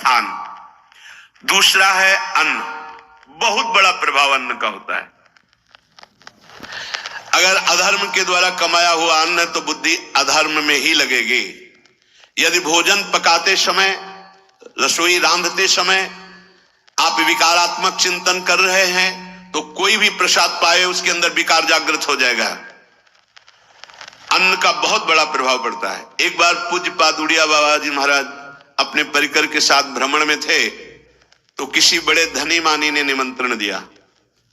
स्थान, दूसरा है अन्न। बहुत बड़ा प्रभाव अन्न का होता है। अगर अधर्म के द्वारा कमाया हुआ अन्न है तो बुद्धि अधर्म में ही लगेगी। यदि भोजन पकाते समय, रसोई रांधते समय आप विकारात्मक चिंतन कर रहे हैं तो कोई भी प्रसाद पाए उसके अंदर विकार जागृत हो जाएगा। अन्न का बहुत बड़ा प्रभाव पड़ता है। एक बार पूज्य पादुड़िया बाबा जी महाराज अपने परिकर के साथ भ्रमण में थे तो किसी बड़े धनी मानी ने निमंत्रण दिया,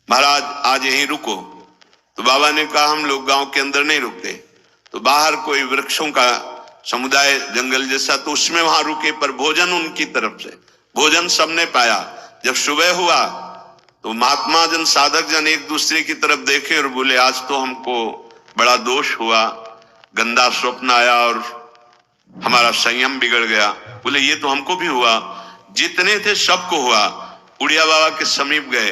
महाराज आज यहीं रुको। तो बाबा ने कहा हम लोग गांव के अंदर नहीं रुकते, तो बाहर कोई वृक्षों का समुदाय जंगल जैसा, तो उसमें वहां रुके, पर भोजन उनकी तरफ से भोजन सबने पाया। जब सुबह हुआ तो महात्मा जन, साधक जन एक दूसरे की तरफ देखे और बोले आज तो हमको बड़ा दोष हुआ, गंदा स्वप्न आया और हमारा संयम बिगड़ गया। बोले ये तो हमको भी हुआ, जितने थे सबको हुआ। उड़िया बाबा के समीप गए,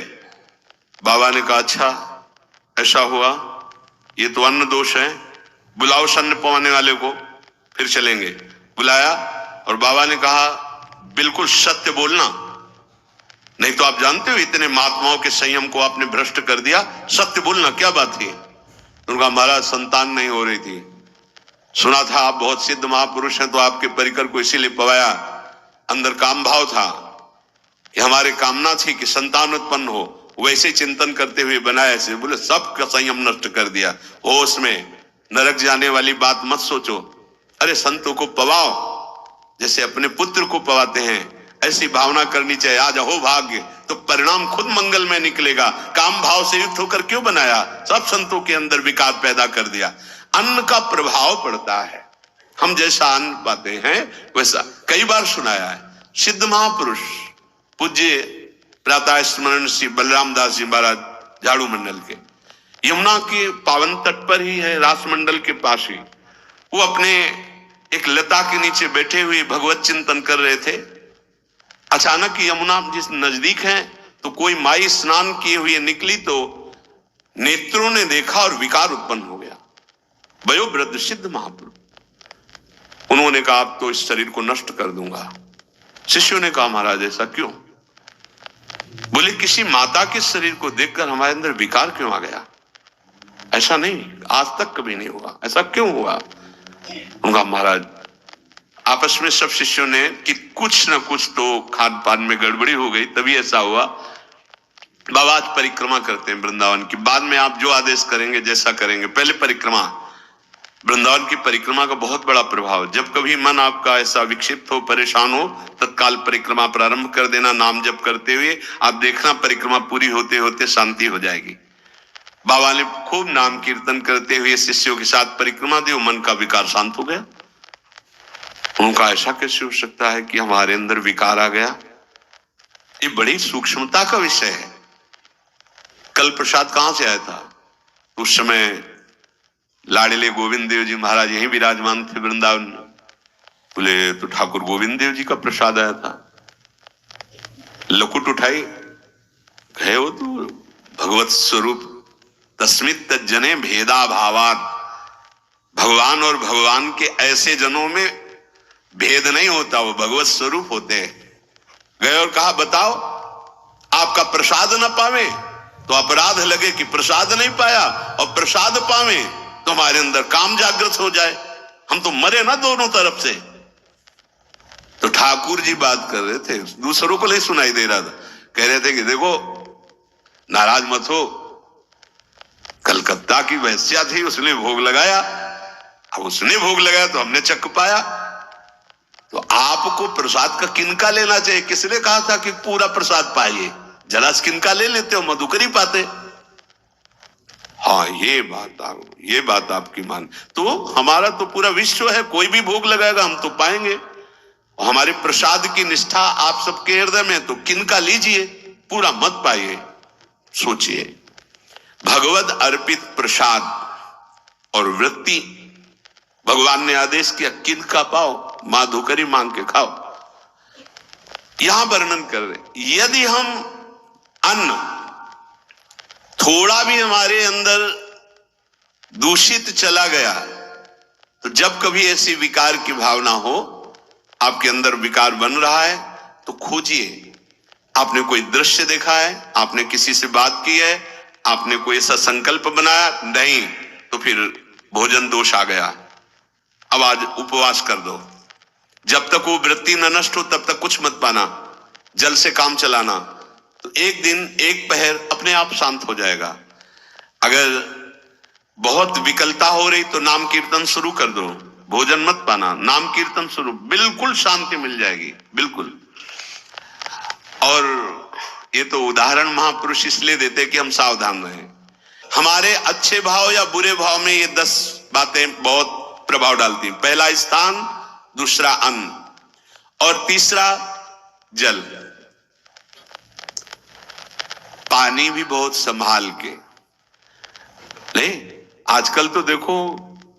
बाबा ने कहा अच्छा ऐसा हुआ, ये तो अन्न दोष है, बुलाओ सन्न पवाने वाले को, फिर चलेंगे। बुलाया और बाबा ने कहा बिल्कुल सत्य बोलना, नहीं तो आप जानते हो इतने महात्माओं के संयम को आपने भ्रष्ट कर दिया, सत्य बोलना क्या बात थी। उनका महाराज संतान नहीं हो रही थी, सुना था आप बहुत सिद्ध महापुरुष हैं तो आपके परिकर को इसीलिए पवाया, अंदर काम भाव था, ये हमारे कामना थी कि संतान उत्पन्न हो, वैसे चिंतन करते हुए बनाया से। बोले सब का संयम नष्ट कर दिया, होश में, नरक जाने वाली बात मत सोचो। अरे संतों को पवाओ जैसे अपने पुत्र को पवाते हैं, ऐसी भावना करनी चाहिए। आज हो भाग्य तो परिणाम खुद मंगल में निकलेगा। काम भाव से युक्त होकर क्यों बनाया, सब संतों के अंदर विकार पैदा कर दिया। अन्न का प्रभाव पड़ता है, हम जैसा अन्न पाते हैं वैसा। कई बार सुनाया है, सिद्ध महापुरुष पूज्य प्रातः स्मरण श्री बलराम दास जी महाराज झाड़ू मंडल के, यमुना के पावन तट पर ही है, रास मंडल के पास ही, वो अपने एक लता के नीचे बैठे हुए भगवत चिंतन कर रहे थे। अचानक यमुना जिस नजदीक है तो कोई माई स्नान किए हुए निकली तो नेत्रों ने देखा और विकार उत्पन्न हो गया। वयोवृद्ध सिद्ध महापुरुष, उन्होंने कहा अब तो इस शरीर को नष्ट कर दूंगा। शिष्यों ने कहा महाराज ऐसा क्यों? बोले किसी माता के शरीर को देखकर हमारे अंदर विकार क्यों आ गया? ऐसा नहीं, आज तक कभी नहीं हुआ, ऐसा क्यों हुआ? उनका महाराज आपस में सब शिष्यों ने कि कुछ ना कुछ तो खान पान में गड़बड़ी हो गई तभी ऐसा हुआ। बाबा आज परिक्रमा करते हैं वृंदावन की, बाद में आप जो आदेश करेंगे जैसा करेंगे, पहले परिक्रमा। वृंदावन की परिक्रमा का बहुत बड़ा प्रभाव, जब कभी मन आपका ऐसा विक्षिप्त हो, परेशान हो, तत्काल परिक्रमा प्रारंभ कर देना, नाम जप करते हुए। आप देखना परिक्रमा पूरी होते होते शांति हो जाएगी। बाबा ने खूब नाम कीर्तन करते हुए शिष्यों के साथ परिक्रमा दी, मन का विकार शांत हो गया। उनका ऐसा कैसे हो सकता है कि हमारे अंदर विकार आ गया? ये बड़ी सूक्ष्मता का विषय है। कल प्रसाद कहां से आया था? उस समय लाडले गोविंद देव जी महाराज यहीं विराजमान थे वृंदावन में। बोले तो ठाकुर गोविंद देव जी का प्रसाद आया था। लकुट उठाई, गए हो तो भगवत स्वरूप तस्मित तज्जने भेदा भावात, भगवान और भगवान के ऐसे जनों में भेद नहीं होता, वो भगवत स्वरूप होते हैं। गए और कहा बताओ आपका प्रसाद न पावे तो अपराध लगे कि प्रसाद नहीं पाया, और प्रसाद पावे तो हमारे अंदर काम जागृत हो जाए, हम तो मरे ना दोनों तरफ से। तो ठाकुर जी बात कर रहे थे, दूसरों को नहीं सुनाई दे रहा था, कह रहे थे कि देखो नाराज मत हो, कलकत्ता की वैश्या थी, उसने भोग लगाया, अब उसने भोग लगाया तो हमने चख पाया, तो आपको प्रसाद का किनका लेना चाहिए? किसने कहा था कि पूरा प्रसाद पाइए? जरा किनका ले लेते हो, मधुकरी पाते। हाँ ये बात आपकी मान, तो हमारा तो पूरा विश्व है, कोई भी भोग लगाएगा हम तो पाएंगे। हमारे प्रसाद की निष्ठा आप सबके हृदय में, तो किनका लीजिए, पूरा मत पाइए। सोचिए, भगवत अर्पित प्रसाद और वृत्ति, भगवान ने आदेश किया किनका पाओ, माधुकरी मांग के खाओ। यहां वर्णन कर रहे, यदि हम अन्न थोड़ा भी हमारे अंदर दूषित चला गया तो जब कभी ऐसी विकार की भावना हो, आपके अंदर विकार बन रहा है तो खोजिए। आपने कोई दृश्य देखा है, आपने किसी से बात की है, आपने कोई ऐसा संकल्प बनाया, नहीं, तो फिर भोजन दोष आ गया। अब आज उपवास कर दो, जब तक वो वृत्ति न नष्ट हो तब तक कुछ मत पाना, जल से काम चलाना। तो एक दिन एक पहर अपने आप शांत हो जाएगा। अगर बहुत विकलता हो रही तो नाम कीर्तन शुरू कर दो, भोजन मत पाना, नाम कीर्तन शुरू, बिल्कुल शांति मिल जाएगी, बिल्कुल। और ये तो उदाहरण महापुरुष इसलिए देते कि हम सावधान रहें। हमारे अच्छे भाव या बुरे भाव में ये 10 बातें बहुत प्रभाव डालती हैं। पहला स्थान, दूसरा अन्न, और तीसरा जल। पानी भी बहुत संभाल के ले। आजकल तो देखो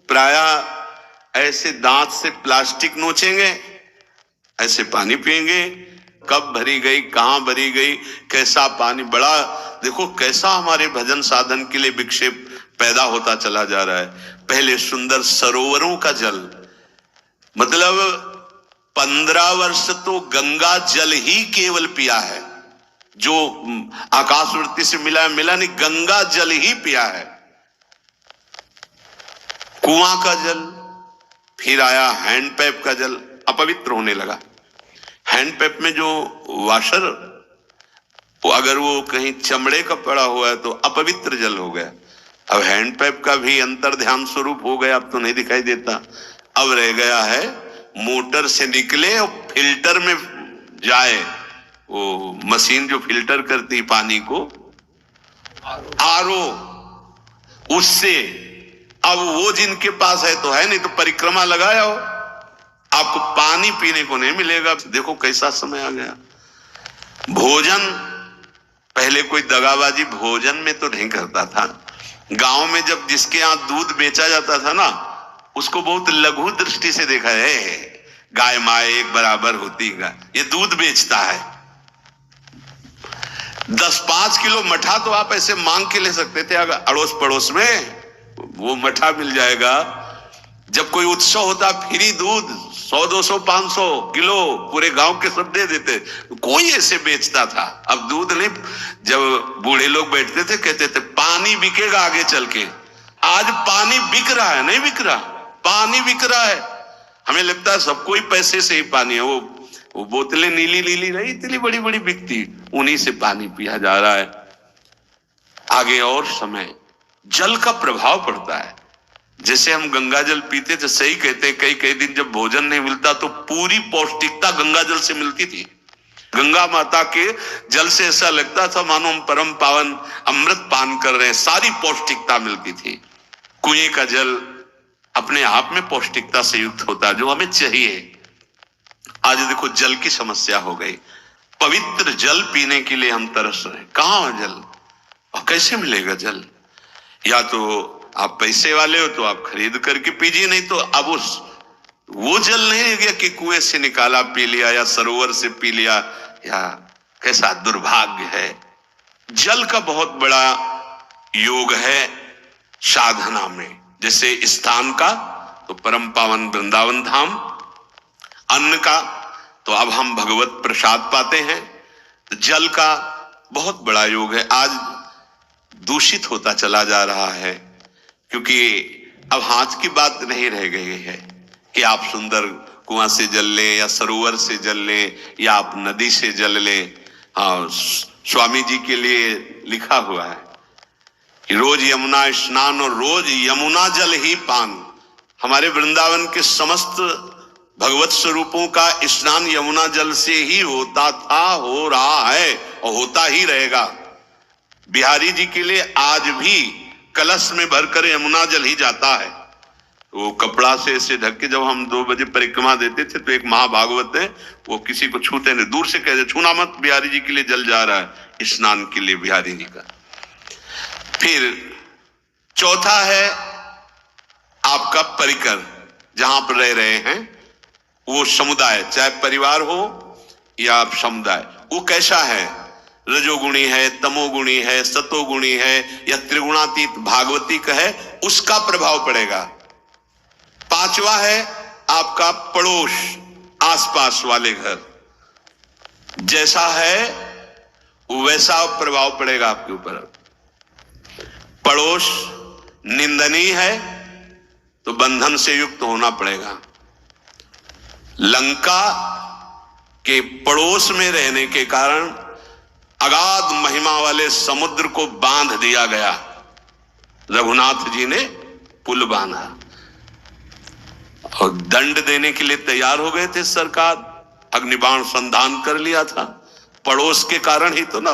प्रायः ऐसे दांत से प्लास्टिक नोचेंगे, ऐसे पानी पिएंगे, कब भरी गई, कहां भरी गई, कैसा पानी। बड़ा देखो कैसा हमारे भजन साधन के लिए विक्षेप पैदा होता चला जा रहा है। पहले सुंदर सरोवरों का जल, मतलब 15 वर्ष तो गंगा जल ही केवल पिया है, जो आकाशवृत्ति से मिला नहीं, गंगा जल ही पिया है। कुआं का जल, फिर आया हैंडपैप का जल, अपवित्र होने लगा। हैंडपैप में जो वाशर, वो अगर वो कहीं चमड़े का पड़ा हुआ है तो अपवित्र जल हो गया। अब हैंडपैप का भी अंतर ध्यान स्वरूप हो गया, अब तो नहीं दिखाई देता। अब रह गया है मोटर से निकले और फिल्टर में जाए, वो मशीन जो फिल्टर करती पानी को, आरओ, उससे। अब वो जिनके पास है तो है, नहीं तो परिक्रमा लगाया हो, आपको पानी पीने को नहीं मिलेगा। देखो कैसा समय आ गया। भोजन, पहले कोई दगाबाजी भोजन में तो नहीं करता था। गांव में जब जिसके यहां दूध बेचा जाता था ना, उसको बहुत लघु दृष्टि से देखा है, गाय माए एक बराबर होती है, ये दूध बेचता है। 10-5 किलो मठा तो आप ऐसे मांग के ले सकते थे, अगर अड़ोस पड़ोस में वो मठा मिल जाएगा। जब कोई उत्सव होता, फ्री दूध 100-200 500 किलो पूरे गांव के सब दे देते, कोई ऐसे बेचता था। अब दूध नहीं, जब बूढ़े लोग बैठते थे कहते थे पानी बिकेगा आगे चल के। आज पानी बिक रहा है, नहीं बिक रहा, पानी बिक रहा है। हमें लगता है सबको ही पैसे से ही पानी है। वो बोतलें नीली नीली नहीं, इतनी बड़ी बड़ी बिकती, उन्हीं से पानी पिया जा रहा है। आगे और समय, जल का प्रभाव पड़ता है। जैसे हम गंगा जल पीते थे, सही कहते हैं, कई कई दिन जब भोजन नहीं मिलता तो पूरी पौष्टिकता गंगा जल से मिलती थी। गंगा माता के जल से ऐसा लगता था मानो हम परम पावन अमृत पान कर रहे हैं, सारी पौष्टिकता मिलती थी। कुएं का जल अपने आप में पौष्टिकता से युक्त होता है, जो हमें चाहिए। आज देखो जल की समस्या हो गई। पवित्र जल पीने के लिए हम तरस रहे हैं। कहां है जल और कैसे मिलेगा जल? या तो आप पैसे वाले हो तो आप खरीद करके पीजिए, नहीं तो अब वो जल नहीं रह गया कि कुएं से निकाला पी लिया या सरोवर से पी लिया। या कैसा दुर्भाग्य है। जल का बहुत बड़ा योग है साधना में। जैसे स्थान का तो परम पावन वृंदावन धाम, अन्न का तो अब हम भगवत प्रसाद पाते हैं। जल का बहुत बड़ा योग है। आज दूषित होता चला जा रहा है, क्योंकि अब हाथ की बात नहीं रह गई है कि आप सुंदर कुआं से जल लें या सरोवर से जल लें या आप नदी से जल लें। हाँ, स्वामी जी के लिए लिखा हुआ है कि रोज यमुना स्नान और रोज यमुना जल ही पान। हमारे वृंदावन के समस्त भगवत स्वरूपों का स्नान यमुना जल से ही होता था, हो रहा है और होता ही रहेगा। बिहारी जी के लिए आज भी कलश में भरकर यमुना जल ही जाता है। वो कपड़ा से ऐसे ढक के जब हम 2 बजे परिक्रमा देते थे तो एक महाभागवत है, वो किसी को छूते नहीं, दूर से कहते छूना मत, बिहारी जी के लिए जल जा रहा है स्नान के लिए बिहारी जी का। फिर चौथा है आपका परिकर, जहां पर रह रहे हैं वो समुदाय, चाहे परिवार हो या आप समुदाय, वो कैसा है, रजोगुणी है, तमोगुणी है, सतोगुणी है या त्रिगुणातीत भागवतिक है, उसका प्रभाव पड़ेगा। पांचवा है आपका पड़ोस, आसपास वाले घर। जैसा है वैसा प्रभाव पड़ेगा आपके ऊपर। पड़ोस निंदनीय है तो बंधन से युक्त होना पड़ेगा। लंका के पड़ोस में रहने के कारण अगाध महिमा वाले समुद्र को बांध दिया गया। रघुनाथ जी ने पुल बांधा और दंड देने के लिए तैयार हो गए थे सरकार। अग्निबाण संधान कर लिया था, पड़ोस के कारण ही तो ना,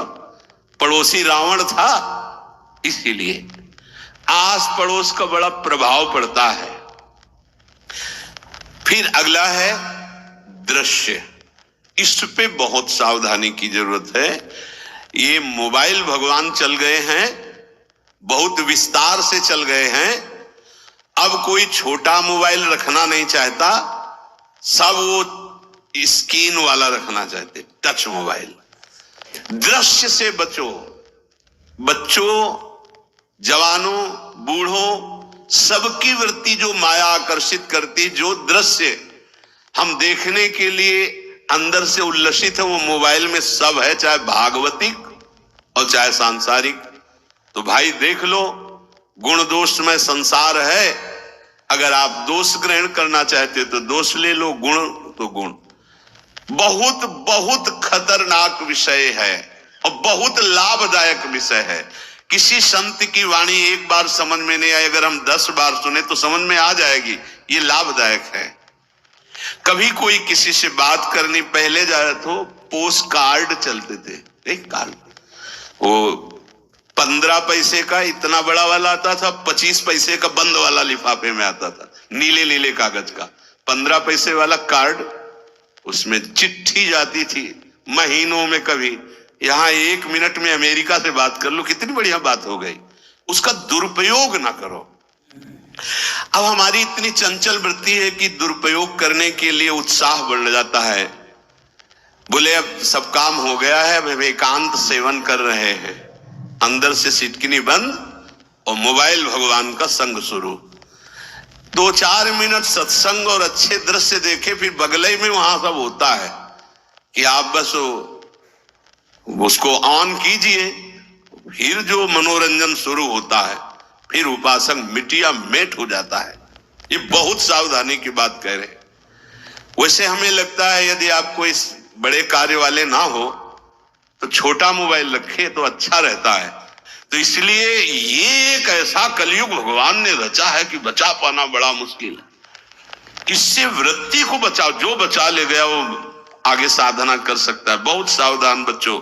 पड़ोसी रावण था। इसीलिए आस पड़ोस का बड़ा प्रभाव पड़ता है। फिर अगला है दृश्य। इस पे बहुत सावधानी की जरूरत है। ये मोबाइल भगवान चल गए हैं, बहुत विस्तार से चल गए हैं। अब कोई छोटा मोबाइल रखना नहीं चाहता, सब वो स्क्रीन वाला रखना चाहते, टच मोबाइल। दृश्य से बचो। बच्चों, जवानों, बूढ़ों, सबकी वृत्ति जो माया आकर्षित करती, जो दृश्य हम देखने के लिए अंदर से उल्लसित है, वो मोबाइल में सब है, चाहे भागवतिक और चाहे सांसारिक। तो भाई देख लो, गुण दोष में संसार है। अगर आप दोष ग्रहण करना चाहते तो दोष ले लो, गुण तो गुण। बहुत बहुत खतरनाक विषय है और बहुत लाभदायक विषय है। किसी संत की वाणी एक बार समझ में नहीं आई, अगर हम 10 बार सुने तो समझ में आ जाएगी। ये लाभदायक है। कभी कोई किसी से बात करनी, पहले जाए तो पोस्ट कार्ड चलते थे, एक कार्ड, वो 15 पैसे का इतना बड़ा वाला आता था, 25 पैसे का बंद वाला लिफाफे में आता था, नीले नीले कागज का 15 पैसे वाला कार्ड। उसमें चिट्ठी जाती थी महीनों में। कभी यहां 1 मिनट में अमेरिका से बात कर लो, कितनी बढ़िया बात हो गई। उसका दुरुपयोग ना करो। अब हमारी इतनी चंचल वृत्ति है कि दुरुपयोग करने के लिए उत्साह बढ़ जाता है। बोले अब सब काम हो गया है, अब एकांत सेवन कर रहे हैं, अंदर से सिटकिनी बंद और मोबाइल भगवान का संग शुरू। 2-4 मिनट सत्संग और अच्छे दृश्य देखे, फिर बगले में वहां सब होता है कि आप बस उसको ऑन कीजिए, फिर जो मनोरंजन शुरू होता है, फिर उपासक मिटिया मेट हो जाता है। ये बहुत सावधानी की बात कह रहे हैं। वैसे हमें लगता है यदि आप कोई बड़े कार्य वाले ना हो तो छोटा मोबाइल रखे तो अच्छा रहता है। तो इसलिए ये एक ऐसा कलयुग भगवान ने रचा है कि बचा पाना बड़ा मुश्किल है। इससे वृत्ति को बचाओ, जो बचा ले गया वो आगे साधना कर सकता है। बहुत सावधान बच्चों।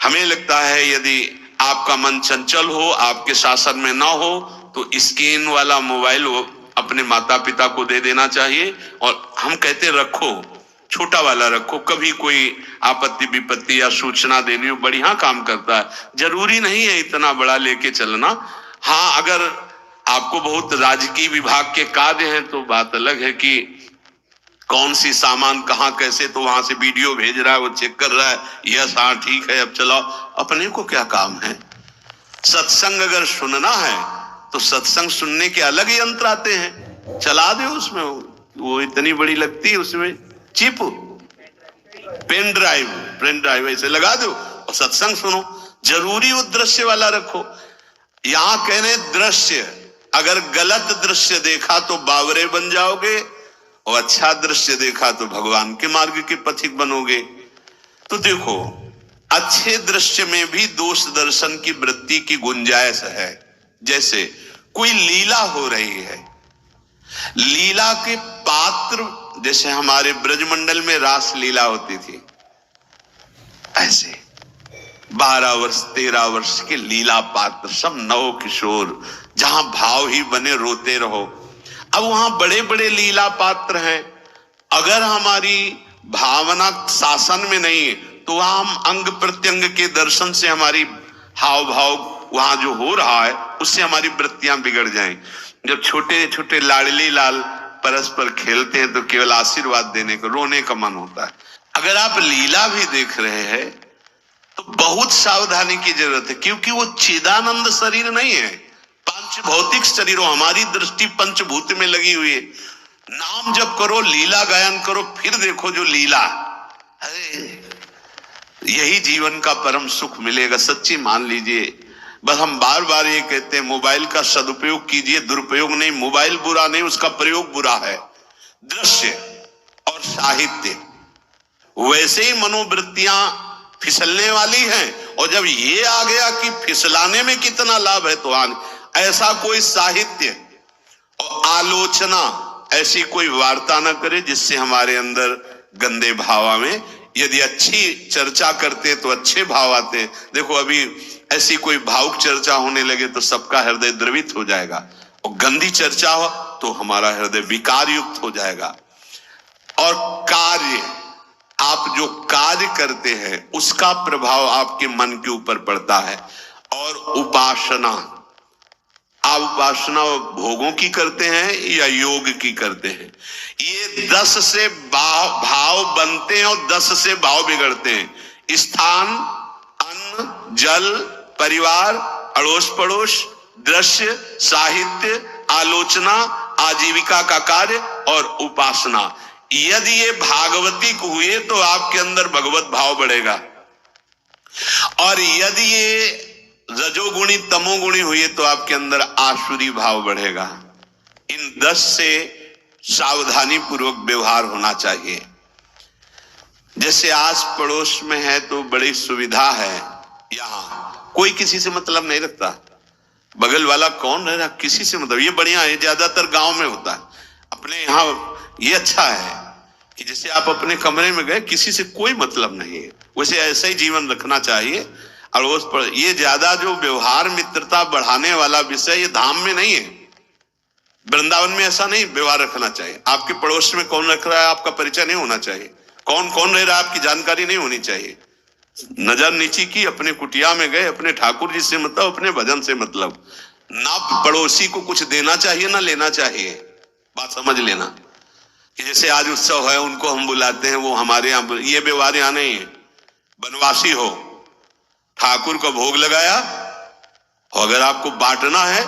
हमें लगता है यदि आपका मन चंचल हो, आपके शासन में ना हो, तो स्क्रीन वाला मोबाइल वो अपने माता पिता को दे देना चाहिए। और हम कहते रखो, छोटा वाला रखो। कभी कोई आपत्ति विपत्ति या सूचना देनी हो, बढ़िया काम करता है। जरूरी नहीं है इतना बड़ा लेके चलना। हाँ, अगर आपको बहुत राजकीय विभाग के कार्य हैं तो बात अलग है कि कौन सी सामान कहाँ कैसे, तो वहां से वीडियो भेज रहा है, वो चेक कर रहा है, यस हाँ ठीक है अब चलाओ। अपने को क्या काम है? सत्संग अगर सुनना है तो सत्संग सुनने के अलग यंत्र आते हैं, चला दो उसमें। वो इतनी बड़ी लगती है, उसमें चिप, पेन ड्राइव ऐसे लगा दो और सत्संग सुनो। जरूरी वो दृश्य वाला रखो। यहां कहने दृश्य, अगर गलत दृश्य देखा तो बावरे बन जाओगे और अच्छा दृश्य देखा तो भगवान के मार्ग के पथिक बनोगे। तो देखो, अच्छे दृश्य में भी दोष दर्शन की वृत्ति की गुंजाइश है। जैसे कोई लीला हो रही है, लीला के पात्र, जैसे हमारे ब्रजमंडल में रास लीला होती थी, ऐसे 12 वर्ष 13 वर्ष के लीला पात्र, सब नव किशोर, जहां भाव ही बने रोते रहो। अब वहां बड़े बड़े लीला पात्र हैं। अगर हमारी भावना शासन में नहीं है तो वहां हम अंग प्रत्यंग के दर्शन से हमारी हाव भाव वहां जो हो रहा है उससे हमारी वृत्तियां बिगड़ जाएं। जब छोटे छोटे लाडली लाल परस्पर खेलते हैं तो केवल आशीर्वाद देने को, रोने का मन होता है। अगर आप लीला भी देख रहे हैं तो बहुत सावधानी की जरूरत है, क्योंकि वो चिदानंद शरीर नहीं है, पंच भौतिक शरीरों। हमारी दृष्टि पंचभूत में लगी हुई है। नाम जप करो, लीला गायन करो, फिर देखो जो लीला। अरे यही जीवन का परम सुख मिलेगा। सच्ची मान लीजिए। बस हम बार बार ये कहते हैं मोबाइल का सदुपयोग कीजिए, दुरुपयोग नहीं। मोबाइल बुरा नहीं, उसका प्रयोग बुरा है। दृश्य और साहित्य वैसे ही मनोवृत्तियां फिसलने वाली हैं, और जब ये आ गया कि फिसलाने में कितना लाभ है तो ऐसा कोई साहित्य और आलोचना, ऐसी कोई वार्ता ना करे जिससे हमारे अंदर गंदे भाव आवे। यदि अच्छी चर्चा करते तो अच्छे भाव आते। देखो अभी ऐसी कोई भावुक चर्चा होने लगे तो सबका हृदय द्रवित हो जाएगा, और गंदी चर्चा हो तो हमारा हृदय विकार युक्त हो जाएगा। और कार्य, आप जो कार्य करते हैं उसका प्रभाव आपके मन के ऊपर पड़ता है। और उपासना, आप उपासना भोगों की करते हैं या योग की करते हैं? ये 10 से भाव बनते हैं और 10 से भाव बिगड़ते हैं। स्थान, अन्न, जल, परिवार, अड़ोस पड़ोस, दृश्य, साहित्य, आलोचना, आजीविका का कार्य और उपासना। यदि ये भागवतिक हुए तो आपके अंदर भगवत भाव बढ़ेगा, और यदि ये रजोगुणी तमोगुणी हुए तो आपके अंदर आसुरी भाव बढ़ेगा। इन 10 से सावधानी पूर्वक व्यवहार होना चाहिए। जैसे आस पड़ोस में है तो बड़ी सुविधा है, यहां कोई किसी से मतलब नहीं रखता। बगल वाला कौन रह रहा, किसी से मतलब, ये बढ़िया है। ज्यादातर गांव में होता है। अपने यहाँ ये अच्छा है कि जैसे आप अपने कमरे में गए, किसी से कोई मतलब नहीं है। वैसे ऐसा ही जीवन रखना चाहिए। अड़ोस पर ये ज्यादा जो व्यवहार मित्रता बढ़ाने वाला विषय, ये धाम में नहीं है। वृंदावन में ऐसा नहीं व्यवहार रखना चाहिए। आपके पड़ोस में कौन रख रहा है आपका परिचय नहीं होना चाहिए। कौन कौन रह रहा है आपकी जानकारी नहीं होनी चाहिए। नजर नीची की, अपने कुटिया में गए, अपने ठाकुर जी से मतलब, अपने भजन से मतलब। ना पड़ोसी को कुछ देना चाहिए ना लेना चाहिए। बात समझ लेना कि जैसे आज उत्सव है, उनको हम बुलाते हैं, वो हमारे यहाँ, ये व्यवहार यहाँ नहीं है। बनवासी हो, ठाकुर को भोग लगाया, और अगर आपको बांटना है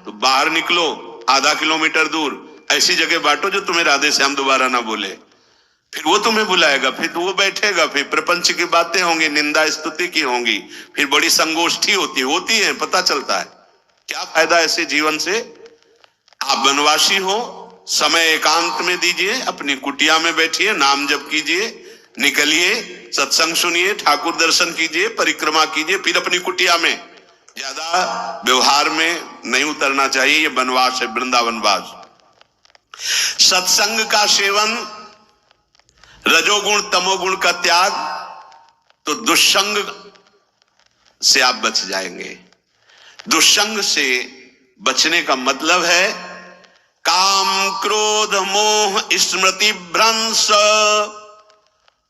तो बाहर निकलो, आधा किलोमीटर दूर ऐसी जगह बांटो जो तुम्हें राधे श्याम दोबारा ना बोले। फिर वो तुम्हें बुलाएगा, फिर वो बैठेगा, फिर प्रपंच की बातें होंगी, निंदा स्तुति की होंगी, फिर बड़ी संगोष्ठी होती है, पता चलता है। क्या फायदा ऐसे जीवन से? आप वनवासी हो, समय एकांत में दीजिए, अपनी कुटिया में बैठिए, नाम जप कीजिए, निकलिए, सत्संग सुनिए, ठाकुर दर्शन कीजिए, परिक्रमा कीजिए, फिर अपनी कुटिया में। ज्यादा व्यवहार में नहीं उतरना चाहिए। ये वनवास है, वृंदावनवास। सत्संग का सेवन, रजोगुण तमोगुण का त्याग, तो दुष्संग से आप बच जाएंगे। दुष्संग से बचने का मतलब है काम क्रोध मोह स्मृति भ्रंश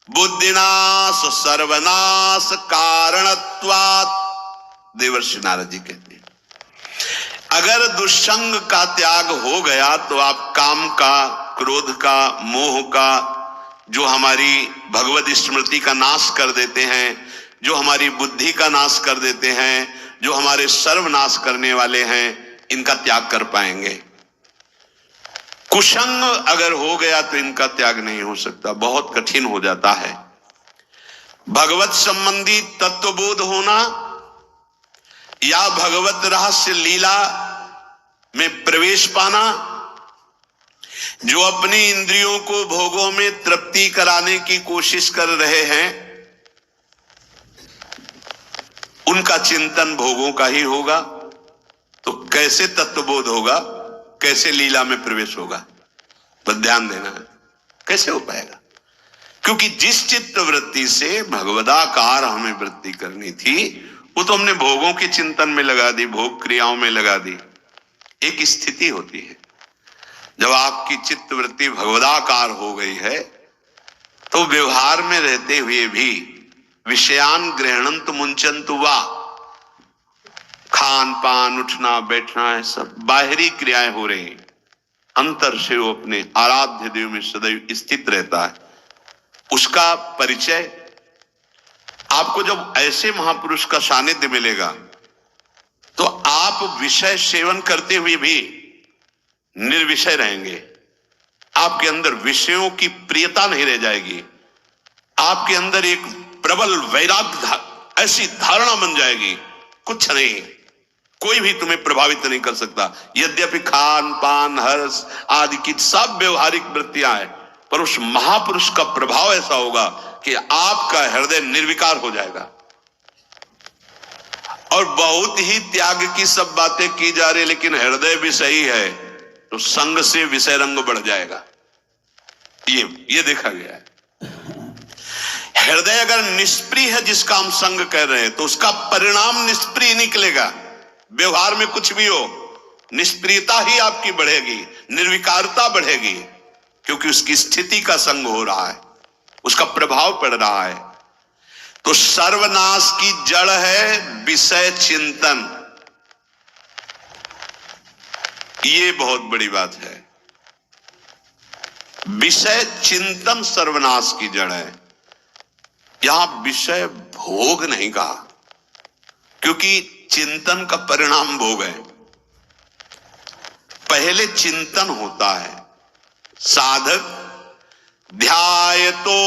बुद्धिनाश सर्वनाश कारणत्वात्। देवर्षि नारद जी कहते हैं, अगर दुष्संग का त्याग हो गया तो आप काम का, क्रोध का, मोह का, जो हमारी भगवत स्मृति का नाश कर देते हैं, जो हमारी बुद्धि का नाश कर देते हैं, जो हमारे सर्वनाश करने वाले हैं, इनका त्याग कर पाएंगे। कुसंग अगर हो गया तो इनका त्याग नहीं हो सकता, बहुत कठिन हो जाता है। भगवत संबंधी तत्वबोध होना या भगवत रहस्य लीला में प्रवेश पाना, जो अपनी इंद्रियों को भोगों में तृप्ति कराने की कोशिश कर रहे हैं, उनका चिंतन भोगों का ही होगा। तो कैसे तत्वबोध होगा, कैसे लीला में प्रवेश होगा? तो ध्यान देना है, कैसे हो पाएगा? क्योंकि जिस चित्त वृत्ति से भगवदाकार हमें वृत्ति करनी थी, वो तो हमने भोगों के चिंतन में लगा दी, भोग क्रियाओं में लगा दी। एक स्थिति होती है जब आपकी चित्त वृत्ति भगवदाकार हो गई है, तो व्यवहार में रहते हुए भी विषयान ग्रहणंतु मुंचन्तु वा, खान पान, उठना बैठना, है सब बाहरी क्रियाएं हो रही हैं, अंतर से वो अपने आराध्य देव में सदैव स्थित रहता है। उसका परिचय आपको जब ऐसे महापुरुष का सानिध्य मिलेगा तो आप विषय सेवन करते हुए भी निर्विषय रहेंगे। आपके अंदर विषयों की प्रियता नहीं रह जाएगी। आपके अंदर एक प्रबल वैराग्य, ऐसी धारणा बन जाएगी, कुछ नहीं, कोई भी तुम्हें प्रभावित नहीं कर सकता। यद्यपि खान पान हर्ष आदि की सब व्यवहारिक वृत्तियां हैं, पर उस महापुरुष का प्रभाव ऐसा होगा कि आपका हृदय निर्विकार हो जाएगा। और बहुत ही त्याग की सब बातें की जा रही, लेकिन हृदय भी सही है तो संग से विषय रंग बढ़ जाएगा। ये देखा गया है। हृदय अगर निष्प्रिय है, जिसका हम संग कह रहे हैं, तो उसका परिणाम निष्प्रिय निकलेगा। व्यवहार में कुछ भी हो, निष्प्रियता ही आपकी बढ़ेगी, निर्विकारता बढ़ेगी, क्योंकि उसकी स्थिति का संग हो रहा है, उसका प्रभाव पड़ रहा है। तो सर्वनाश की जड़ है विषय चिंतन। ये बहुत बड़ी बात है। विषय चिंतन सर्वनाश की जड़ है। यहां विषय भोग नहीं कहा, क्योंकि चिंतन का परिणाम भोग है। पहले चिंतन होता है। साधक ध्यायतो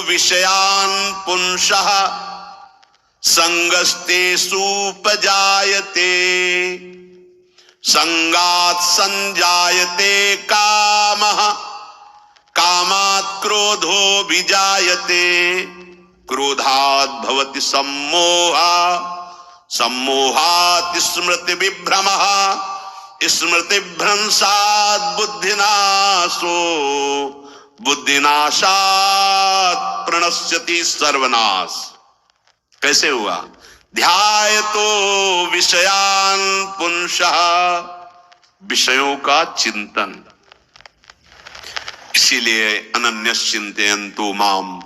विषयान पुंसः संगस्तेषु उपजायते संगात् संजायते कामः कामात् क्रोधो विजायते क्रोधात् भवति सम्मोहः सम्मोहात् स्मृति विभ्रमः स्मृति भ्रंशात् बुद्धिनाशो बुद्धिनाशात् प्रणश्यति सर्वनाश। कैसे हुआ? ध्यायतो विषयान पुंसः, विषयों का चिंतन। इसीलिए अनन्यश्चिन्तयन्तु माम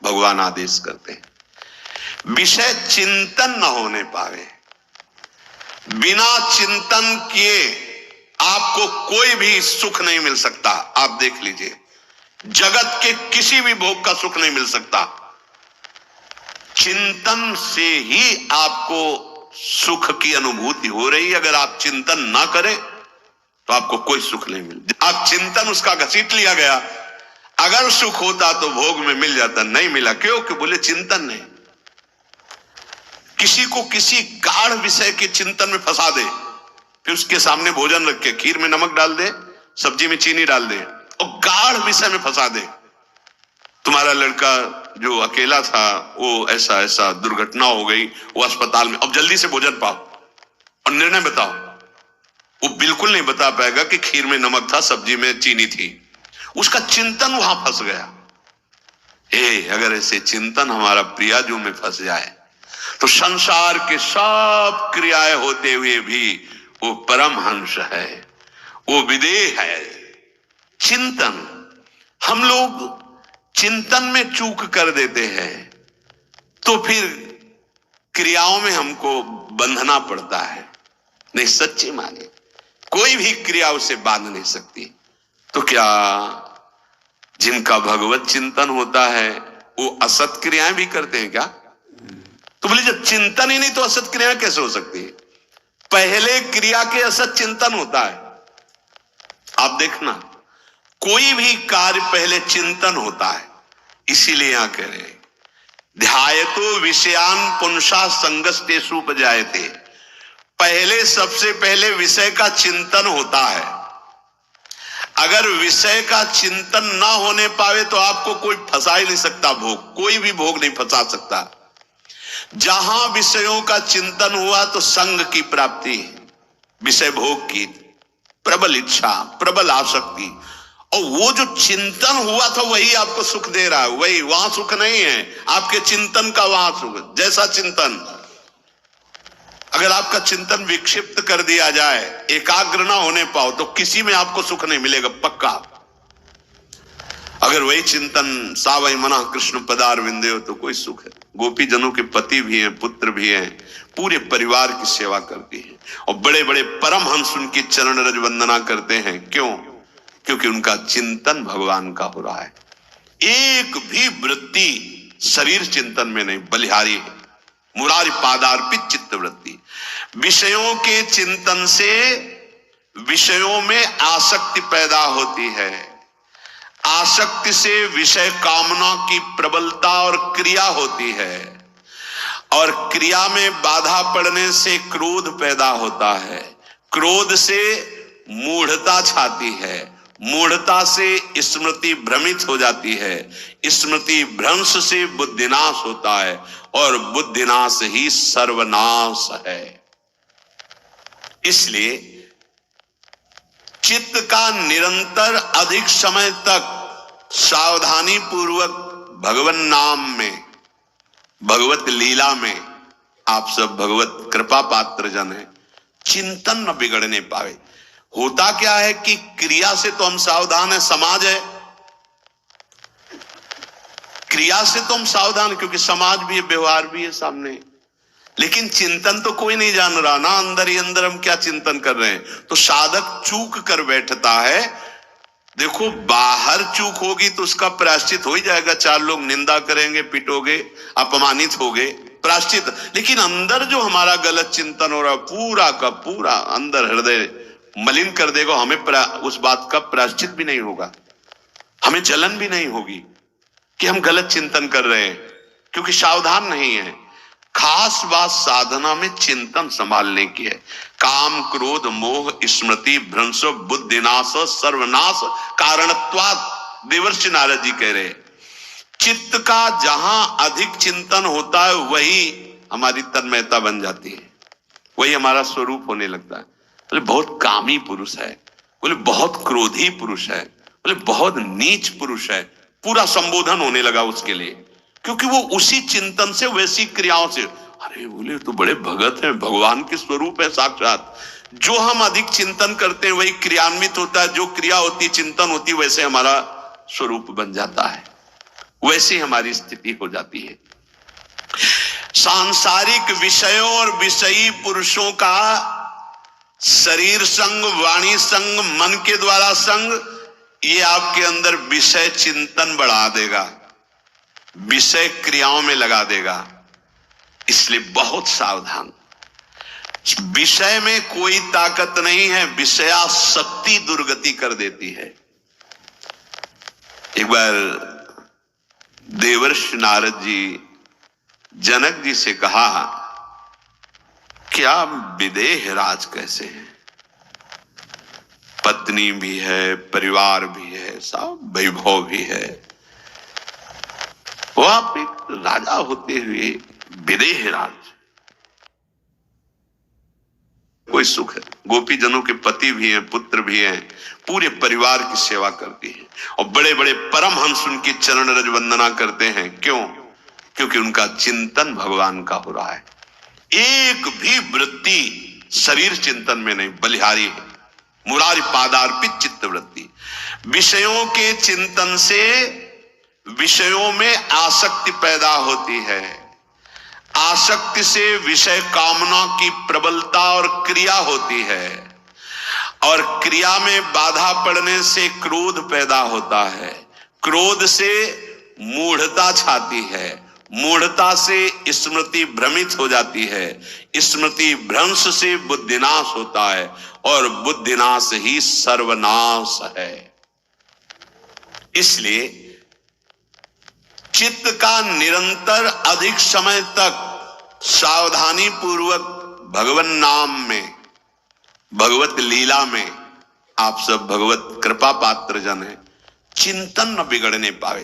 भगवान आदेश करते हैं। विषय चिंतन न होने पावे, बिना चिंतन किए आपको कोई भी सुख नहीं मिल सकता। आप देख लीजिए, जगत के किसी भी भोग का सुख नहीं मिल सकता। चिंतन से ही आपको सुख की अनुभूति हो रही है। अगर आप चिंतन ना करें तो आपको कोई सुख नहीं मिलता। आप चिंतन उसका घसीट लिया गया। अगर सुख होता तो भोग में मिल जाता, नहीं मिला। क्यों? कि बोले चिंतन नहीं। किसी को किसी गाढ़ विषय के चिंतन में फंसा दे, फिर उसके सामने भोजन रख के खीर में नमक डाल दे, सब्जी में चीनी डाल दे और गाढ़ विषय में फंसा दे। तुम्हारा लड़का जो अकेला था, वो ऐसा ऐसा दुर्घटना हो गई, वो अस्पताल में, अब जल्दी से भोजन पाओ और निर्णय बताओ। वो बिल्कुल नहीं बता पाएगा कि खीर में नमक था, सब्जी में चीनी थी। उसका चिंतन वहां फंस गया। अगर ऐसे चिंतन हमारा प्रियाजू में फंस जाए तो संसार के सब क्रियाएं होते हुए भी वो परमहंस है, वो विदेह है। चिंतन, हम लोग चिंतन में चूक कर देते हैं तो फिर क्रियाओं में हमको बंधना पड़ता है। नहीं, सच्ची माने कोई भी क्रिया उसे बांध नहीं सकती। तो क्या जिनका भगवत चिंतन होता है वो असत क्रियाएं भी करते हैं क्या? तो बोले जब चिंतन ही नहीं तो असत क्रियाएं कैसे हो सकती है? पहले क्रिया के असत चिंतन होता है। आप देखना, कोई भी कार्य पहले चिंतन होता है। इसीलिए यहां कह रहे ध्यायतो विषयान पुंसा संगस्तेषु उपजायते। पहले, सबसे पहले विषय का चिंतन होता है। अगर विषय का चिंतन ना होने पावे तो आपको कोई फंसा ही नहीं सकता। भोग, कोई भी भोग नहीं फंसा सकता। जहां विषयों का चिंतन हुआ तो संग की प्राप्ति, विषय भोग की प्रबल इच्छा, प्रबल आसक्ति, और वो जो चिंतन हुआ था वही आपको सुख दे रहा है। वही, वहां सुख नहीं है, आपके चिंतन का वहां सुख। जैसा चिंतन, अगर आपका चिंतन विक्षिप्त कर दिया जाए, एकाग्र ना होने पाओ, तो किसी में आपको सुख नहीं मिलेगा, पक्का। अगर वही चिंतन सावई मना कृष्ण पदार विंदे हो तो कोई सुख है। गोपी जनों के पति भी हैं, पुत्र भी हैं, पूरे परिवार की सेवा करती है, और बड़े बड़े परमहंस उनकी चरण रज वंदना करते हैं। क्यों? क्योंकि उनका चिंतन भगवान का हो रहा है। एक भी वृत्ति शरीर चिंतन में नहीं, बलिहारी है, मुरारी पादार्पित चित्त वृत्ति। विषयों के चिंतन से विषयों में आसक्ति पैदा होती है। आसक्ति से विषय कामना की प्रबलता और क्रिया होती है, और क्रिया में बाधा पड़ने से क्रोध पैदा होता है, क्रोध से मूढ़ता छाती है, मूढ़ता से स्मृति भ्रमित हो जाती है, स्मृति भ्रंश से बुद्धिनाश होता है, और बुद्धिनाश ही सर्वनाश है। इसलिए चित्त का निरंतर अधिक समय तक सावधानी पूर्वक भगवन नाम में, भगवत लीला में, आप सब भगवत कृपा पात्र जन है, चिंतन न बिगड़ने पावे। होता क्या है कि क्रिया से तो हम सावधान है, समाज है, क्रिया से तो हम सावधान, क्योंकि समाज भी है, व्यवहार भी है सामने, लेकिन चिंतन तो कोई नहीं जान रहा ना, अंदर ही अंदर हम क्या चिंतन कर रहे हैं। तो साधक चूक कर बैठता है। देखो, बाहर चूक होगी तो उसका प्रायश्चित हो ही जाएगा, चार लोग निंदा करेंगे, पिटोगे, अपमानित होगे, प्रायश्चित। लेकिन अंदर जो हमारा गलत चिंतन हो रहा, पूरा का पूरा अंदर हृदय मलिन कर देगा, हमें उस बात का प्रायश्चित भी नहीं होगा, हमें जलन भी नहीं होगी कि हम गलत चिंतन कर रहे हैं, क्योंकि सावधान नहीं है। खास बात साधना में चिंतन संभालने की है। काम क्रोध मोह स्मृति भ्रंश बुद्धिनाश सर्वनाश कारणत्वात्, देवर्षि नारद जी कह रहे, चित्त का जहां अधिक चिंतन होता है वही हमारी तन्मयता बन जाती है, वही हमारा स्वरूप होने लगता है। बोले बहुत कामी पुरुष है, बोले बहुत क्रोधी पुरुष है, बोले बहुत नीच पुरुष है, पूरा संबोधन होने लगा उसके लिए, क्योंकि वो उसी चिंतन से, वैसी क्रियाओं से, अरे बोले तो बड़े भगत हैं, भगवान के स्वरूप है साक्षात। जो हम अधिक चिंतन करते हैं वही क्रियान्वित होता है, जो क्रिया होती, चिंतन होती, वैसे हमारा स्वरूप बन जाता है, वैसी हमारी स्थिति हो जाती है। सांसारिक विषयों और विषयी पुरुषों का शरीर संग, वाणी संग, मन के द्वारा संग, ये आपके अंदर विषय चिंतन बढ़ा देगा, विषय क्रियाओं में लगा देगा। इसलिए बहुत सावधान। विषय में कोई ताकत नहीं है, विषयासक्ति दुर्गति कर देती है। एक बार देवर्षि नारद जी जनक जी से कहा, क्या विदेह राज कैसे है, पत्नी भी है, परिवार भी है, सब वैभव भी है, वो आप एक राजा होते हुए विदेह राज, कोई सुख है, गोपी जनों के पति भी हैं, पुत्र भी हैं, पूरे परिवार की सेवा करती है, और बड़े बड़े परमहंस उनकी चरण रज वंदना करते हैं। क्यों? क्योंकि उनका चिंतन भगवान का हो रहा है। एक भी वृत्ति शरीर चिंतन में नहीं, बलिहारी है, मुरारी पादार्पित चित्त वृत्ति। विषयों के चिंतन से विषयों में आसक्ति पैदा होती है, आसक्ति से विषय कामना की प्रबलता और क्रिया होती है, और क्रिया में बाधा पड़ने से क्रोध पैदा होता है, क्रोध से मूढ़ता छाती है, मूढ़ता से स्मृति भ्रमित हो जाती है, स्मृति भ्रंश से बुद्धिनाश होता है, और बुद्धिनाश ही सर्वनाश है। इसलिए चित्त का निरंतर अधिक समय तक सावधानी पूर्वक भगवन नाम में, भगवत लीला में, आप सब भगवत कृपा पात्र जन है, चिंतन न बिगड़ने पावे।